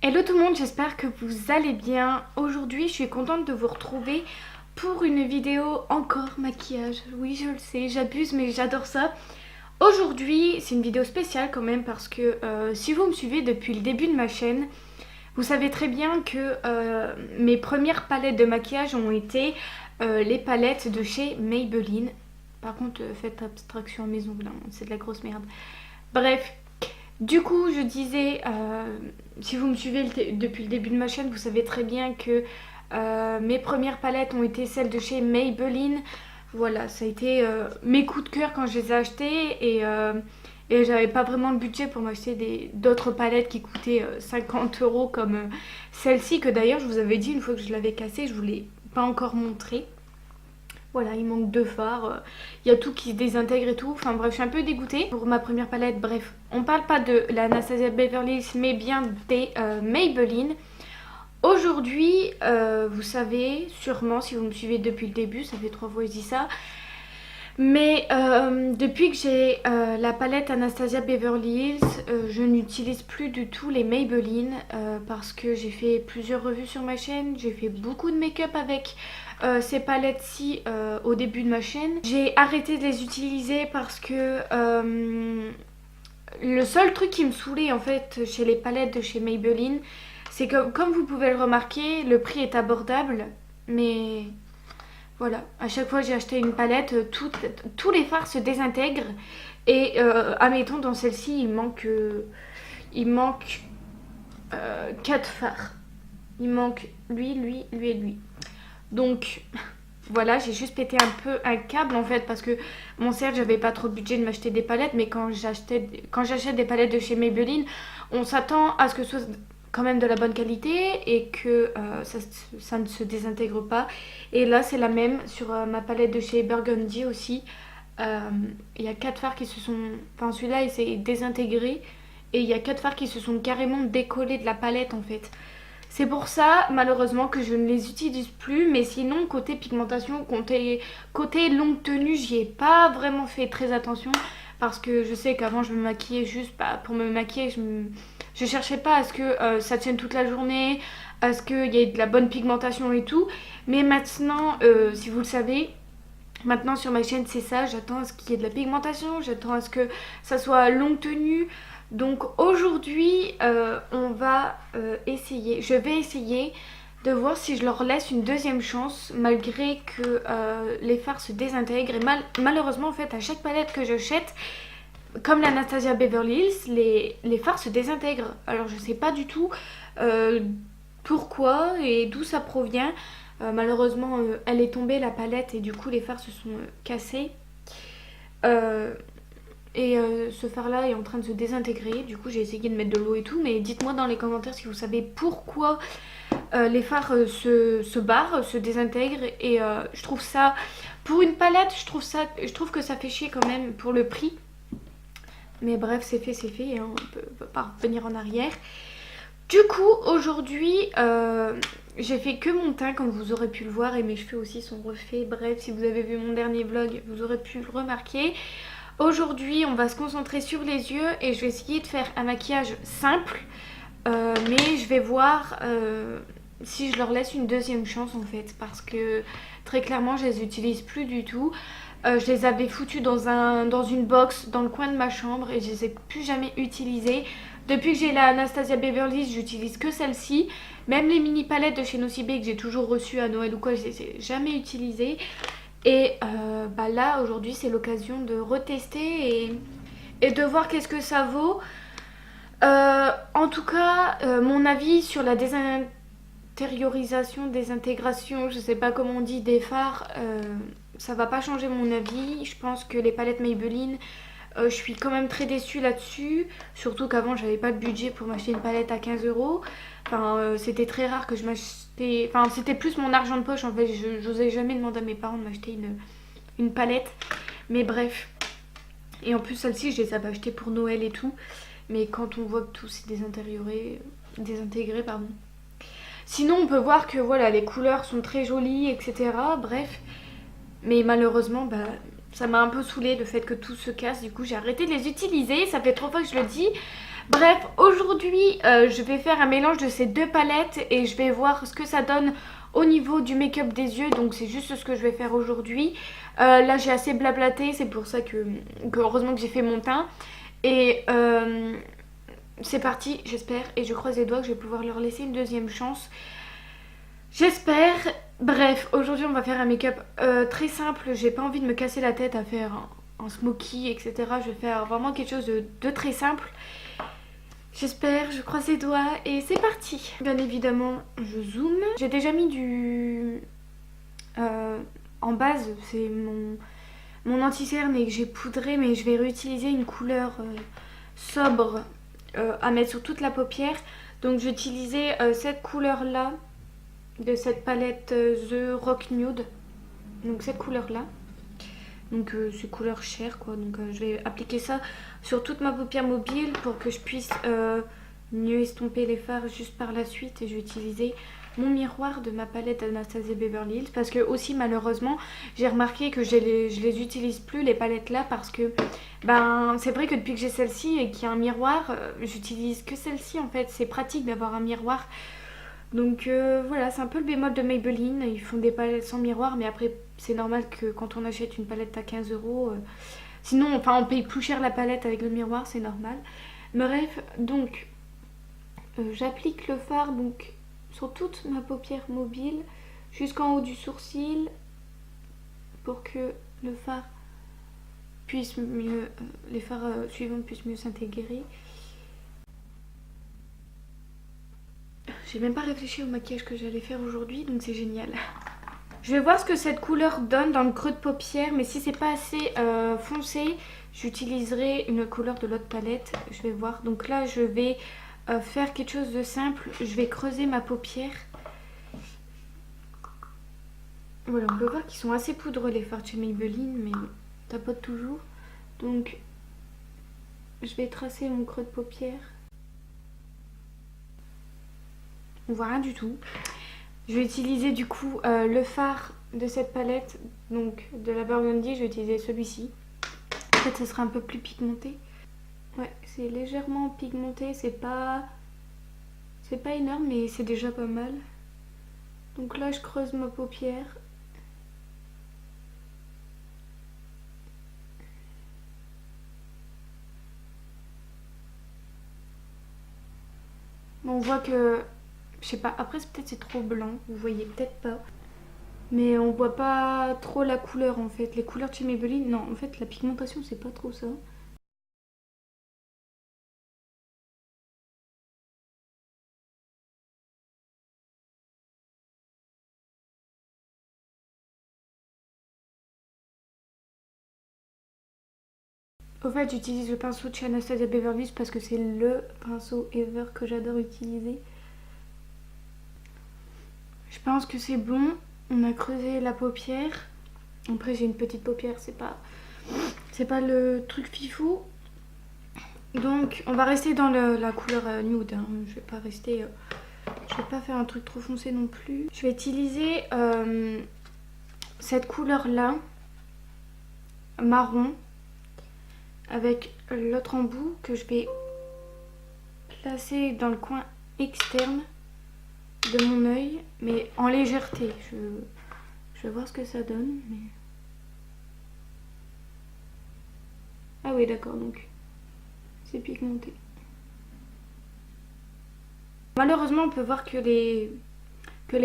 Hello tout le monde, j'espère que vous allez bien. Aujourd'hui, je suis contente de vous retrouver pour une vidéo encore maquillage. Oui, je le sais, j'abuse, mais j'adore ça. Aujourd'hui, c'est une vidéo spéciale quand même parce que si vous me suivez depuis le début de ma chaîne, vous savez très bien que mes premières palettes de maquillage ont été les palettes de chez Maybelline. Par contre, faites abstraction à maison, là, c'est de la grosse merde. Bref, du coup, je disais, si vous me suivez depuis le début de ma chaîne, vous savez très bien que mes premières palettes ont été celles de chez Maybelline. Voilà, ça a été mes coups de cœur quand je les ai achetées et j'avais pas vraiment le budget pour m'acheter d'autres palettes qui coûtaient 50 euros comme celle-ci, que d'ailleurs je vous avais dit une fois que je l'avais cassée, je vous l'ai pas encore montré. Voilà, il manque deux fards, il y a tout qui se désintègre et tout. Enfin bref, je suis un peu dégoûtée pour ma première palette. Bref, on parle pas de la Anastasia Beverly Hills, mais bien des Maybelline. Aujourd'hui, vous savez sûrement, si vous me suivez depuis le début, ça fait 3 fois que je dis ça, mais depuis que j'ai la palette Anastasia Beverly Hills, je n'utilise plus du tout les Maybelline parce que j'ai fait plusieurs revues sur ma chaîne, j'ai fait beaucoup de make-up avec ces palettes-ci au début de ma chaîne. J'ai arrêté de les utiliser parce que le seul truc qui me saoulait en fait chez les palettes de chez Maybelline, c'est que comme vous pouvez le remarquer, le prix est abordable, mais voilà, à chaque fois que j'ai acheté une palette, tous les fards se désintègrent. Et admettons, dans celle-ci, il manque 4 fards. Il manque lui, lui, lui et lui. Donc voilà, j'ai juste pété un peu un câble en fait parce que bon certes j'avais pas trop de budget de m'acheter des palettes, mais quand j'achète des palettes de chez Maybelline, on s'attend à ce que ce soit quand même de la bonne qualité et que ça ne se désintègre pas. Et là c'est la même sur ma palette de chez Burgundy aussi. Il y a 4 fards qui se sont... Enfin celui-là il s'est désintégré et il y a 4 fards qui se sont carrément décollés de la palette en fait. C'est pour ça, malheureusement, que je ne les utilise plus. Mais sinon, côté pigmentation, côté longue tenue, j'y ai pas vraiment fait très attention. Parce que je sais qu'avant, je me maquillais juste pour me maquiller. Je cherchais pas à ce que ça tienne toute la journée, à ce qu'il y ait de la bonne pigmentation et tout. Mais maintenant, si vous le savez, maintenant sur ma chaîne, c'est ça. J'attends à ce qu'il y ait de la pigmentation. J'attends à ce que ça soit longue tenue. Donc aujourd'hui, je vais essayer de voir si je leur laisse une deuxième chance malgré que les fards se désintègrent. Et malheureusement, en fait, à chaque palette que j'achète, comme l'Anastasia Beverly Hills, les fards se désintègrent. Alors je sais pas du tout pourquoi et d'où ça provient. Malheureusement, elle est tombée la palette et du coup les fards se sont cassés. Et ce fard là est en train de se désintégrer. Du coup j'ai essayé de mettre de l'eau et tout. Mais dites moi dans les commentaires si vous savez pourquoi les fards se barrent, se désintègrent. Et je trouve ça, pour une palette, je trouve que ça fait chier quand même pour le prix. Mais bref, c'est fait hein, on peut pas revenir en arrière. Du coup aujourd'hui j'ai fait que mon teint comme vous aurez pu le voir. Et mes cheveux aussi sont refaits. Bref, si vous avez vu mon dernier vlog, vous aurez pu le remarquer. Aujourd'hui, on va se concentrer sur les yeux et je vais essayer de faire un maquillage simple. Mais je vais voir si je leur laisse une deuxième chance en fait. Parce que très clairement, je les utilise plus du tout. Je les avais foutus dans une box dans le coin de ma chambre et je les ai plus jamais utilisés. Depuis que j'ai la Anastasia Beverly Hills, j'utilise que celle-ci. Même les mini palettes de chez Nocibé que j'ai toujours reçues à Noël ou quoi, je les ai jamais utilisées. Et là aujourd'hui c'est l'occasion de retester et de voir qu'est-ce que ça vaut. En tout cas mon avis sur la désintégration, je sais pas comment on dit, des fards, ça va pas changer mon avis. Je pense que les palettes Maybelline, je suis quand même très déçue là-dessus. Surtout qu'avant j'avais pas le budget pour m'acheter une palette à 15 euros. Enfin c'était très rare que je m'achetais... Enfin c'était plus mon argent de poche en fait. J'osais jamais demander à mes parents de m'acheter une palette. Mais bref. Et en plus celle-ci je les avais achetées pour Noël et tout. Mais quand on voit que tout s'est désintégré pardon. Sinon on peut voir que voilà les couleurs sont très jolies etc. Bref. Mais malheureusement ça m'a un peu saoulée le fait que tout se casse. Du coup j'ai arrêté de les utiliser. Ça fait 3 fois que je le dis. Bref, aujourd'hui je vais faire un mélange de ces deux palettes et je vais voir ce que ça donne au niveau du make-up des yeux. Donc c'est juste ce que je vais faire aujourd'hui. Là j'ai assez blablaté, c'est pour ça que heureusement que j'ai fait mon teint. Et c'est parti, j'espère, et je croise les doigts que je vais pouvoir leur laisser une deuxième chance. J'espère. Bref, aujourd'hui on va faire un make-up très simple. J'ai pas envie de me casser la tête à faire un smoky, etc. Je vais faire vraiment quelque chose de très simple. J'espère, je croise les doigts et c'est parti. Bien évidemment, je zoome. J'ai déjà mis du... en base, c'est mon anti-cerne et que j'ai poudré, mais je vais réutiliser une couleur sobre à mettre sur toute la paupière. Donc j'ai utilisé cette couleur là de cette palette The Rock Nude, donc cette couleur là, donc c'est couleur chair quoi. Donc je vais appliquer ça sur toute ma paupière mobile pour que je puisse mieux estomper les fards juste par la suite. Et je vais utiliser mon miroir de ma palette Anastasia Beverly Hills parce que aussi malheureusement j'ai remarqué que je les utilise plus les palettes là, parce que ben c'est vrai que depuis que j'ai celle-ci et qu'il y a un miroir, j'utilise que celle-ci en fait. C'est pratique d'avoir un miroir. Donc voilà, c'est un peu le bémol de Maybelline. Ils font des palettes sans miroir, mais après c'est normal que quand on achète une palette à 15 €, sinon enfin on paye plus cher la palette avec le miroir, c'est normal. Bref, donc j'applique le fard donc sur toute ma paupière mobile jusqu'en haut du sourcil pour que le fard puisse mieux, les fards suivants puissent mieux s'intégrer. J'ai même pas réfléchi au maquillage que j'allais faire aujourd'hui, donc c'est génial. Je vais voir ce que cette couleur donne dans le creux de paupière, mais si c'est pas assez foncé, j'utiliserai une couleur de l'autre palette. Je vais voir. Donc là, je vais faire quelque chose de simple. Je vais creuser ma paupière. Voilà, on peut voir qu'ils sont assez poudreux les fards de chez Maybelline, mais tapote toujours. Donc, je vais tracer mon creux de paupière. On voit rien du tout. Je vais utiliser du coup le fard de cette palette, donc de la Burgundy. Je vais utiliser celui-ci. En fait, ça sera un peu plus pigmenté. Ouais, c'est légèrement pigmenté. C'est pas énorme, mais c'est déjà pas mal. Donc là, je creuse ma paupière. On voit que, je sais pas, après peut-être c'est trop blanc, vous voyez peut-être pas. Mais on voit pas trop la couleur en fait. Les couleurs de chez Maybelline, non, en fait la pigmentation c'est pas trop ça. Au fait, j'utilise le pinceau de chez Anastasia Beverly Hills parce que c'est le pinceau ever que j'adore utiliser. Je pense que c'est bon. On a creusé la paupière. Après, j'ai une petite paupière, c'est pas le truc fifou. Donc, on va rester dans la couleur nude. Hein. Je vais pas faire un truc trop foncé non plus. Je vais utiliser cette couleur là, marron, avec l'autre embout que je vais placer dans le coin externe de mon œil, mais en légèreté. Je vais voir ce que ça donne. Mais... ah oui, d'accord, donc c'est pigmenté. Malheureusement, on peut voir que les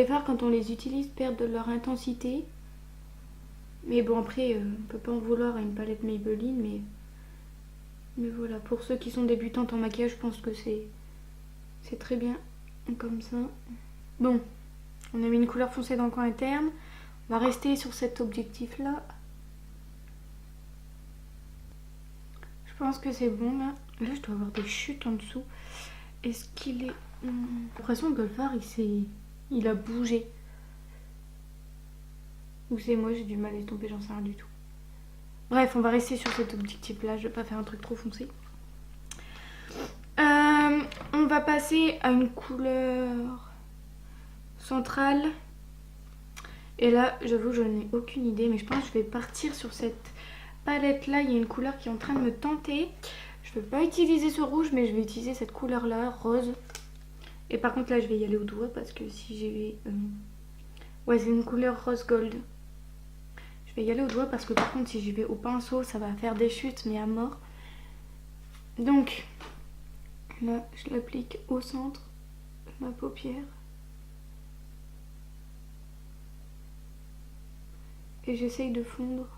fards, quand on les utilise, perdent de leur intensité. Mais bon, après, on peut pas en vouloir à une palette Maybelline, mais voilà, pour ceux qui sont débutantes en maquillage, je pense que c'est très bien comme ça. Bon, on a mis une couleur foncée dans le coin interne. On va rester sur cet objectif là. Je pense que c'est bon là. Là, je dois avoir des chutes en dessous. Est-ce qu'il est... J'ai l'impression que le fard, il a bougé. Ou c'est moi, j'ai du mal à estomper, j'en sais rien du tout. Bref, on va rester sur cet objectif là. Je vais pas faire un truc trop foncé. On va passer à une couleur centrale. Et là, j'avoue, je n'ai aucune idée. Mais je pense que je vais partir sur cette palette là. Il y a une couleur qui est en train de me tenter. Je vais pas utiliser ce rouge, mais je vais utiliser cette couleur là, rose. Et par contre là je vais y aller au doigt parce que si j'y vais... Ouais, c'est une couleur rose gold. Je vais y aller au doigt parce que par contre si j'y vais au pinceau ça va faire des chutes mais à mort. Donc là je l'applique au centre de ma paupière. Et j'essaye de fondre.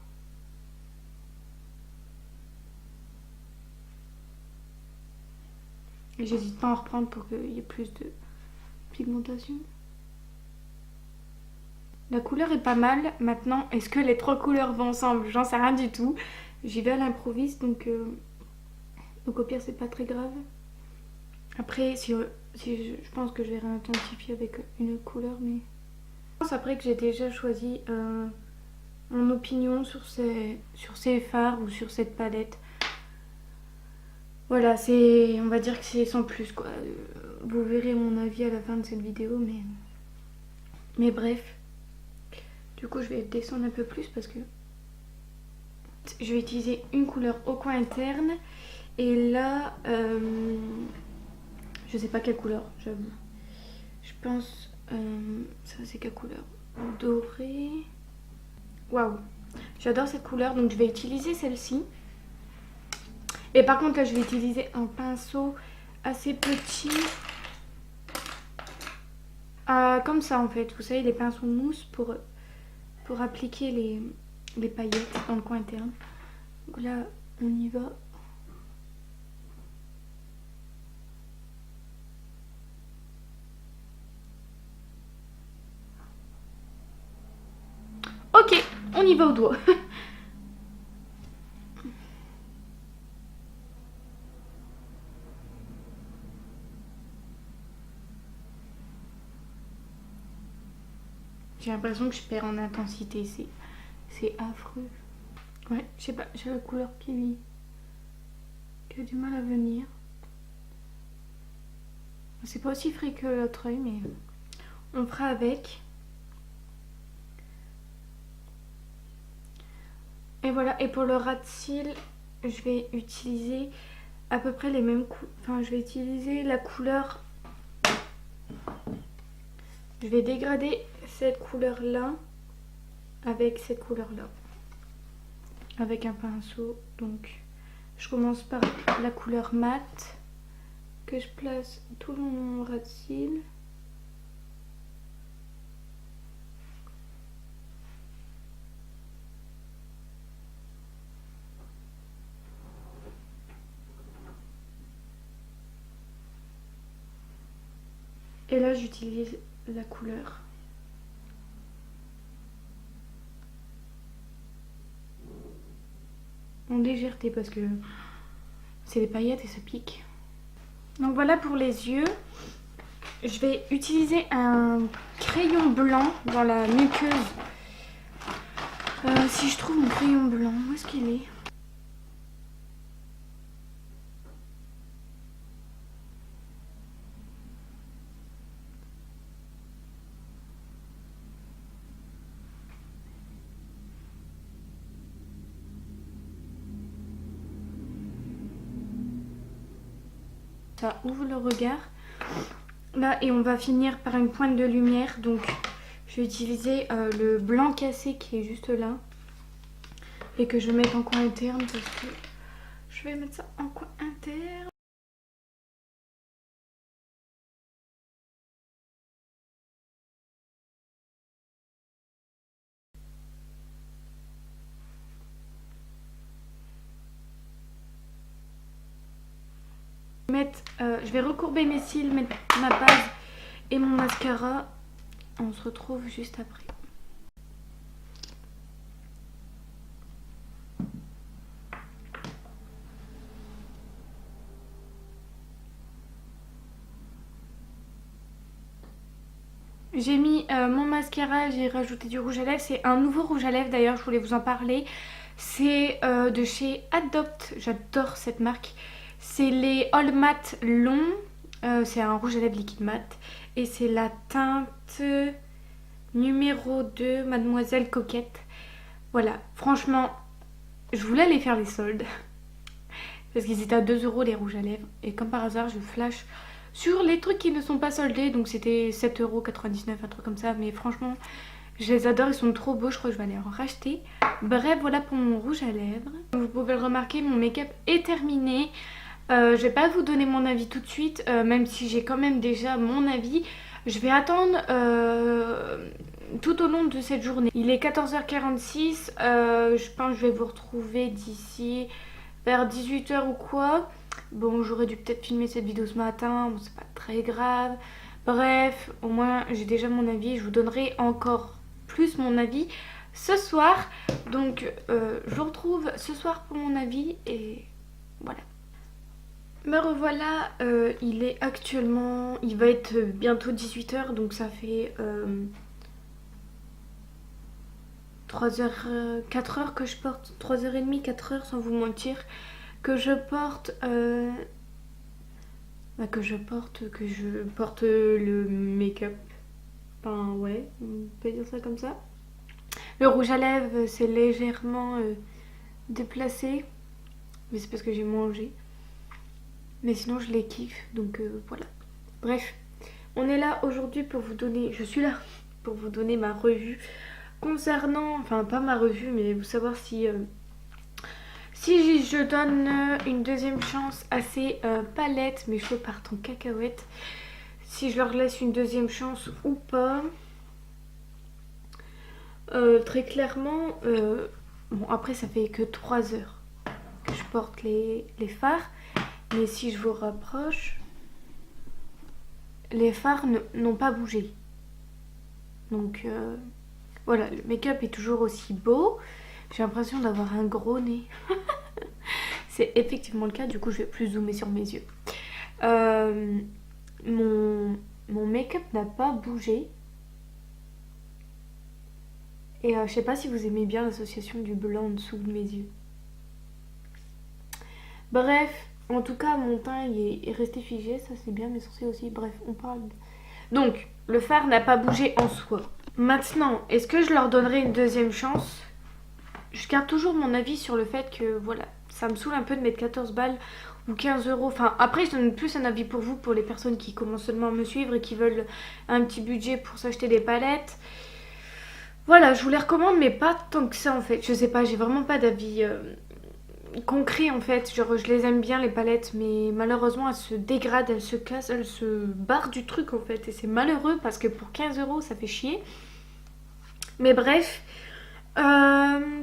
Et j'hésite pas à en reprendre pour qu'il y ait plus de pigmentation. La couleur est pas mal. Maintenant, est-ce que les trois couleurs vont ensemble? J'en sais rien du tout. J'y vais à l'improviste, donc au pire c'est pas très grave. Après, si je pense que je vais réintensifier avec une couleur, mais... Je pense après que j'ai déjà choisi mon opinion sur ces fards ou sur cette palette. Voilà, on va dire que c'est sans plus quoi. Vous verrez mon avis à la fin de cette vidéo, mais bref. Du coup je vais descendre un peu plus parce que je vais utiliser une couleur au coin interne. Et là, je sais pas quelle couleur, j'avoue. Je pense, ça c'est quelle couleur? Doré. Waouh, j'adore cette couleur, donc je vais utiliser celle-ci. Et par contre là je vais utiliser un pinceau assez petit. Comme ça en fait, vous savez les pinceaux mousse pour appliquer les paillettes dans le coin interne. Donc là on y va. Ok, on y va au doigt. J'ai l'impression que je perds en intensité, c'est affreux. Ouais, je sais pas, j'ai la couleur qui a du mal à venir. C'est pas aussi frais que l'autre œil, mais on fera avec. Et voilà, et pour le ras de cils, je vais utiliser à peu près les mêmes couleurs. Enfin, je vais utiliser la couleur... Je vais dégrader cette couleur là avec cette couleur là avec un pinceau. Donc je commence par la couleur mat que je place tout le long de mon ras de cils. Et là j'utilise la couleur en légèreté parce que c'est des paillettes et ça pique. Donc voilà pour les yeux. Je vais utiliser un crayon blanc dans la muqueuse. Si je trouve mon crayon blanc, où est-ce qu'il est? Ça ouvre le regard. Là, et on va finir par une pointe de lumière. Donc, je vais utiliser le blanc cassé qui est juste là. Et que je vais mettre en coin interne parce que je vais mettre ça en coin interne. Je vais recourber mes cils, mettre ma base et mon mascara. On se retrouve juste après. J'ai mis mon mascara, j'ai rajouté du rouge à lèvres. C'est un nouveau rouge à lèvres d'ailleurs, je voulais vous en parler. C'est de chez Adopt, j'adore cette marque. C'est les All Matte longs. C'est un rouge à lèvres liquide mat. Et c'est la teinte numéro 2, Mademoiselle Coquette. Voilà, franchement, je voulais aller faire les soldes. parce qu'ils étaient à 2 € les rouges à lèvres. Et comme par hasard, je flash sur les trucs qui ne sont pas soldés, donc c'était 7,99 €, un truc comme ça. Mais franchement, je les adore, ils sont trop beaux, je crois que je vais aller en racheter. Bref, voilà pour mon rouge à lèvres. Vous pouvez le remarquer, mon make-up est terminé. Je vais pas vous donner mon avis tout de suite, même si j'ai quand même déjà mon avis. Je vais attendre tout au long de cette journée. Il est 14h46, je pense que je vais vous retrouver d'ici vers 18 h ou quoi. Bon, j'aurais dû peut-être filmer cette vidéo ce matin, bon, c'est pas très grave. Bref, au moins j'ai déjà mon avis, je vous donnerai encore plus mon avis ce soir. Donc je vous retrouve ce soir pour mon avis et voilà. Me revoilà, il est actuellement, il va être bientôt 18 h, donc ça fait 3 heures, 4 heures que je porte, 3h30, 4 heures sans vous mentir, que je porte le make-up. Enfin ouais, on peut dire ça comme ça. Le rouge à lèvres c'est légèrement déplacé, mais c'est parce que j'ai mangé. Mais sinon je les kiffe, donc voilà. Bref, on est là aujourd'hui pour vous donner, je suis là pour vous donner ma revue concernant, enfin pas ma revue, mais vous savoir si je donne une deuxième chance à ces palettes. Mes cheveux partent en cacahuète. Si je leur laisse une deuxième chance ou pas. Très clairement, bon après ça fait que 3 heures que je porte les fards. Mais si je vous rapproche, les fards n'ont pas bougé. Donc voilà, le make-up est toujours aussi beau. J'ai l'impression d'avoir un gros nez. C'est effectivement le cas, du coup je vais plus zoomer sur mes yeux. Mon make-up n'a pas bougé. Et je sais pas si vous aimez bien l'association du blanc en dessous de mes yeux. Bref, en tout cas mon teint il est resté figé, ça c'est bien, mes sourcils aussi. Bref, on parle donc le fard n'a pas bougé en soi. Maintenant, est-ce que je leur donnerai une deuxième chance? Je garde toujours mon avis sur le fait que voilà, ça me saoule un peu de mettre 14 balles ou 15 €. Enfin après je donne plus un avis pour vous, pour les personnes qui commencent seulement à me suivre et qui veulent un petit budget pour s'acheter des palettes. Voilà, je vous les recommande mais pas tant que ça en fait. Je sais pas, j'ai vraiment pas d'avis concret en fait. Genre je les aime bien les palettes, mais malheureusement elles se dégradent, elles se cassent, elles se barrent du truc en fait. Et c'est malheureux parce que pour 15 € ça fait chier. Mais bref,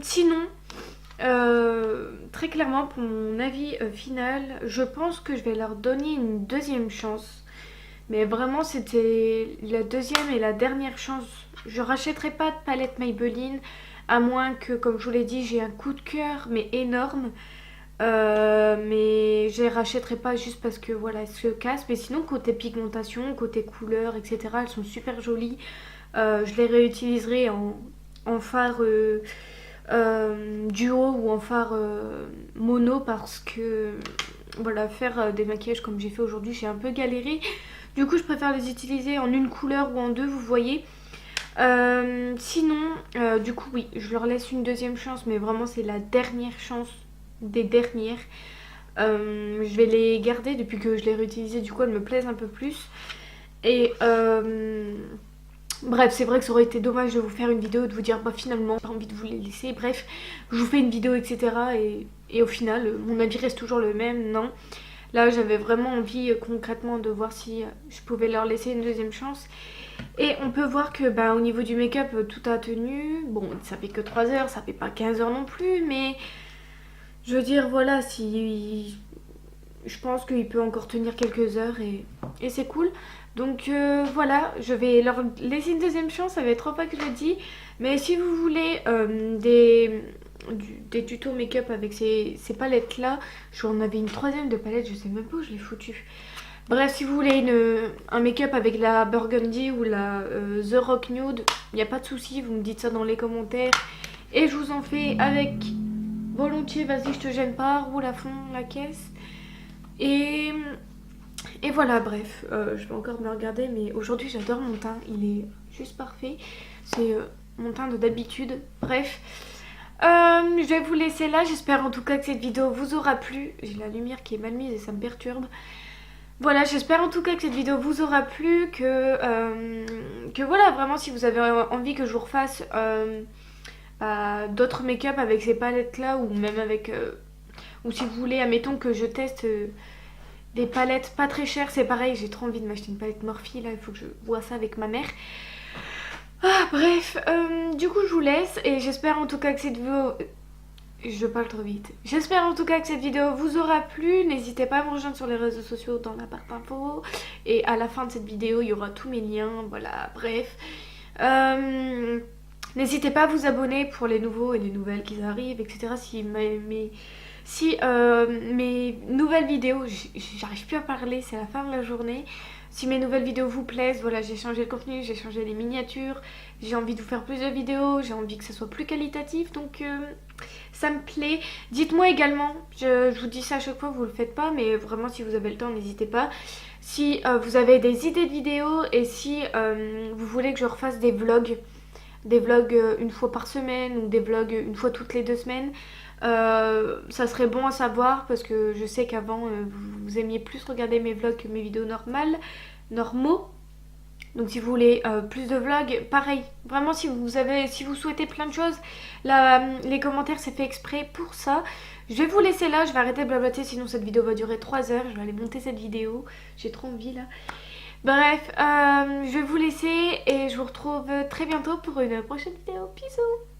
sinon, très clairement pour mon avis final, je pense que je vais leur donner une deuxième chance. Mais vraiment c'était la deuxième et la dernière chance. Je rachèterai pas de palette Maybelline, à moins que, comme je vous l'ai dit, j'ai un coup de cœur mais énorme. Mais je les rachèterai pas juste parce que voilà, elles se cassent. Mais sinon côté pigmentation, côté couleur, etc., elles sont super jolies. Je les réutiliserai en fard duo ou en fard mono, parce que voilà, faire des maquillages comme j'ai fait aujourd'hui, j'ai un peu galéré. Du coup je préfère les utiliser en une couleur ou en deux, vous voyez. Sinon du coup oui, je leur laisse une deuxième chance, mais vraiment c'est la dernière chance des dernières. Je vais les garder depuis que je les réutilisées, du coup elles me plaisent un peu plus. Et bref, c'est vrai que ça aurait été dommage de vous faire une vidéo, de vous dire bah finalement j'ai pas envie de vous les laisser. Bref, je vous fais une vidéo etc. Et au final mon avis reste toujours le même, non. Là j'avais vraiment envie concrètement de voir si je pouvais leur laisser une deuxième chance. Et on peut voir que bah, au niveau du make-up tout a tenu. Bon ça fait que 3 heures, ça fait pas 15 heures non plus, mais je veux dire voilà, si je pense qu'il peut encore tenir quelques heures et c'est cool. Donc voilà, je vais leur laisser une deuxième chance, ça fait 3 fois que je le dis. Mais si vous voulez des tutos make-up avec ces palettes là, j'en avais une troisième de palette, je sais même pas où je l'ai foutue. Bref, si vous voulez un make-up avec la Burgundy ou la The Rock Nude, il n'y a pas de souci, vous me dites ça dans les commentaires. Et je vous en fais avec volontiers, vas-y je te gêne pas, roule à fond la caisse. Et voilà, bref, je vais encore me regarder, mais aujourd'hui j'adore mon teint, il est juste parfait. C'est mon teint de d'habitude, bref. Je vais vous laisser là, j'espère en tout cas que cette vidéo vous aura plu. J'ai la lumière qui est mal mise et ça me perturbe. Voilà, j'espère en tout cas que cette vidéo vous aura plu, que voilà, vraiment si vous avez envie que je vous refasse d'autres make-up avec ces palettes là, ou même avec... ou si vous voulez, admettons que je teste des palettes pas très chères, c'est pareil, j'ai trop envie de m'acheter une palette Morphe là, il faut que je vois ça avec ma mère. Ah bref, du coup je vous laisse et j'espère en tout cas que cette vidéo... Je parle trop vite. J'espère en tout cas que cette vidéo vous aura plu. N'hésitez pas à me rejoindre sur les réseaux sociaux dans la barre d'infos. Et à la fin de cette vidéo, il y aura tous mes liens. Voilà, bref. N'hésitez pas à vous abonner pour les nouveaux et les nouvelles qui arrivent, etc. Si mes nouvelles vidéos, j'arrive plus à parler, c'est la fin de la journée. Si mes nouvelles vidéos vous plaisent, voilà, j'ai changé le contenu, j'ai changé les miniatures, j'ai envie de vous faire plus de vidéos, j'ai envie que ça soit plus qualitatif, donc ça me plaît. Dites-moi également, je vous dis ça à chaque fois, vous le faites pas, mais vraiment si vous avez le temps, n'hésitez pas. Si vous avez des idées de vidéos et si vous voulez que je refasse des vlogs une fois par semaine ou des vlogs une fois toutes les 2 semaines, ça serait bon à savoir parce que je sais qu'avant vous aimiez plus regarder mes vlogs que mes vidéos normaux. Donc si vous voulez plus de vlogs, pareil, vraiment si vous souhaitez plein de choses, les commentaires c'est fait exprès pour ça. Je vais vous laisser là, je vais arrêter de blablater sinon cette vidéo va durer 3 heures, je vais aller monter cette vidéo, j'ai trop envie là. Bref, je vais vous laisser et je vous retrouve très bientôt pour une prochaine vidéo, bisous.